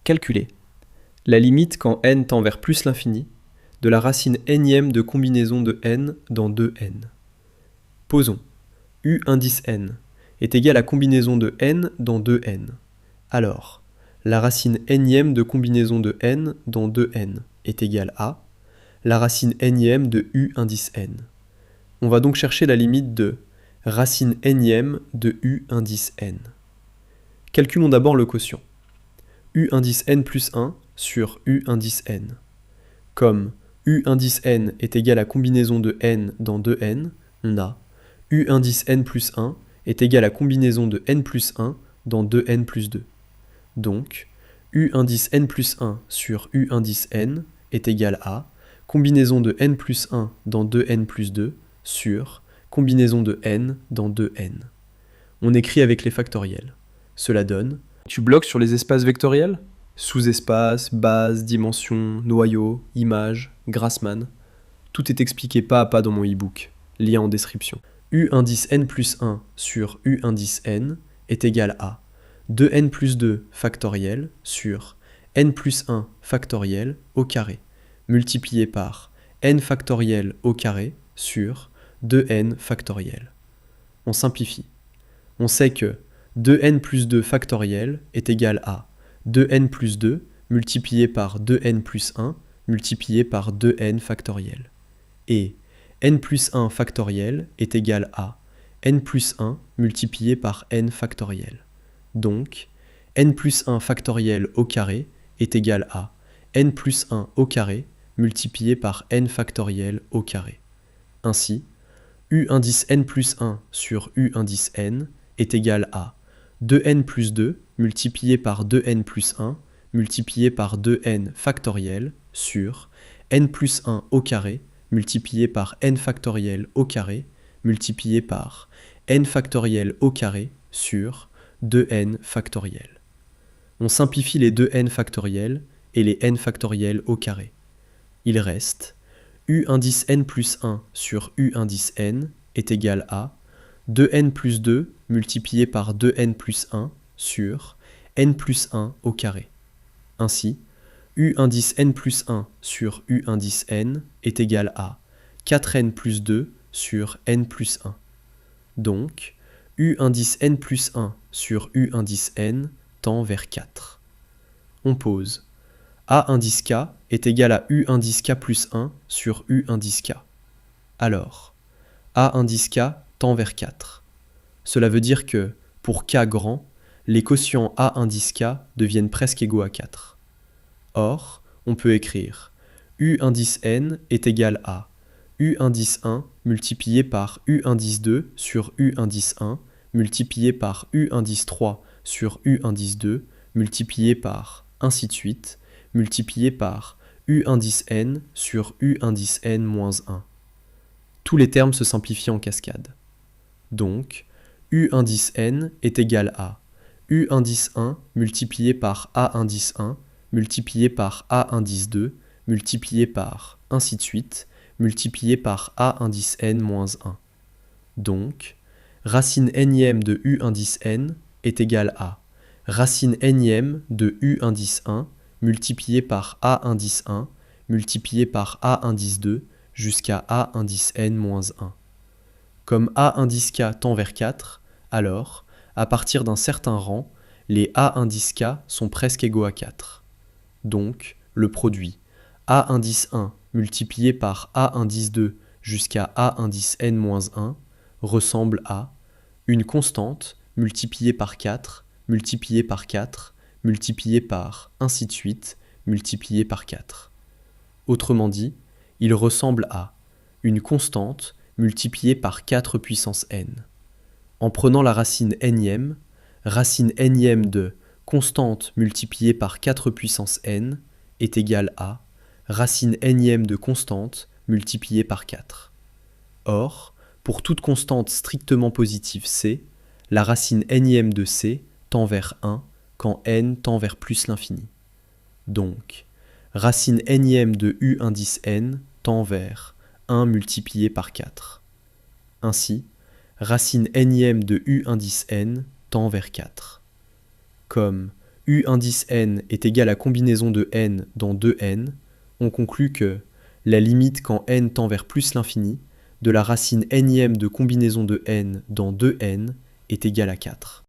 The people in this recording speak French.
Calculer la limite quand n tend vers plus l'infini de la racine nème de combinaison de n dans 2n. Posons u indice n est égal à combinaison de n dans 2n. Alors, la racine nème de combinaison de n dans 2n est égale à la racine nème de u indice n. On va donc chercher la limite de racine nème de u indice n. Calculons d'abord le quotient. U indice n plus 1 sur u indice n. Comme u indice n est égal à combinaison de n dans 2n, on a u indice n plus 1 est égal à combinaison de n plus 1 dans 2n plus 2. Donc, u indice n plus 1 sur u indice n est égal à combinaison de n plus 1 dans 2n plus 2 sur combinaison de n dans 2n. On écrit avec les factoriels. Cela donne... Tu bloques sur les espaces vectoriels ? Sous-espace, base, dimension, noyau, image, Grassmann. Tout est expliqué pas à pas dans mon e-book. Lien en description. U indice n plus 1 sur U indice n est égal à 2n plus 2 factoriel sur n plus 1 factoriel au carré, multiplié par n factoriel au carré sur 2n factoriel. On simplifie. On sait que 2n plus 2 factoriel est égal à 2n plus 2 multiplié par 2n plus 1 multiplié par 2n factoriel. Et n plus 1 factoriel est égal à n plus 1 multiplié par n factoriel. Donc, n plus 1 factoriel au carré est égal à n plus 1 au carré multiplié par n factoriel au carré. Ainsi, u indice n plus 1 sur u indice n est égal à 2n plus 2 multiplié par 2n plus 1 multiplié par 2n factoriel sur n plus 1 au carré multiplié par n factoriel au carré multiplié par n factoriel au carré sur 2n factoriel. On simplifie les 2n factoriels et les n factoriels au carré. Il reste u indice n plus 1 sur u indice n est égal à 2n plus 2 multiplié par 2n plus 1 sur n plus 1 au carré. Ainsi, u indice n plus 1 sur u indice n est égal à 4n plus 2 sur n plus 1. Donc, u indice n plus 1 sur u indice n tend vers 4. On pose a indice k est égal à u indice k plus 1 sur u indice k. Alors, a indice k tend vers 4. Cela veut dire que, pour k grand, les quotients a indice k deviennent presque égaux à 4. Or, on peut écrire u indice n est égal à u indice 1 multiplié par u indice 2 sur u indice 1 multiplié par u indice 3 sur u indice 2 multiplié par, ainsi de suite, multiplié par u indice n sur u indice n moins 1. Tous les termes se simplifient en cascade. Donc, u indice n est égal à u indice 1 multiplié par a indice 1 multiplié par a indice 2 multiplié par, ainsi de suite, multiplié par a indice n moins 1. Donc, racine nème de u indice n est égal à racine nème de u indice 1 multiplié par a indice 1 multiplié par a indice 2 jusqu'à a indice n moins 1. Comme a indice k tend vers 4, alors, à partir d'un certain rang, les a indice k sont presque égaux à 4. Donc, le produit a indice 1 multiplié par a indice 2 jusqu'à a indice n moins 1 ressemble à une constante multipliée par 4, multipliée par 4, multipliée par, ainsi de suite, multipliée par 4. Autrement dit, il ressemble à une constante multipliée par 4 puissance n. En prenant la racine nème de constante multipliée par 4 puissance n est égale à racine nème de constante multipliée par 4. Or, pour toute constante strictement positive c, la racine nème de c tend vers 1 quand n tend vers plus l'infini. Donc, racine nème de u indice n tend vers 1 multiplié par 4. Ainsi, racine nème de u indice n tend vers 4. Comme U indice n est égal à combinaison de n dans 2n, on conclut que la limite quand n tend vers plus l'infini de la racine nème de combinaison de n dans 2n est égale à 4.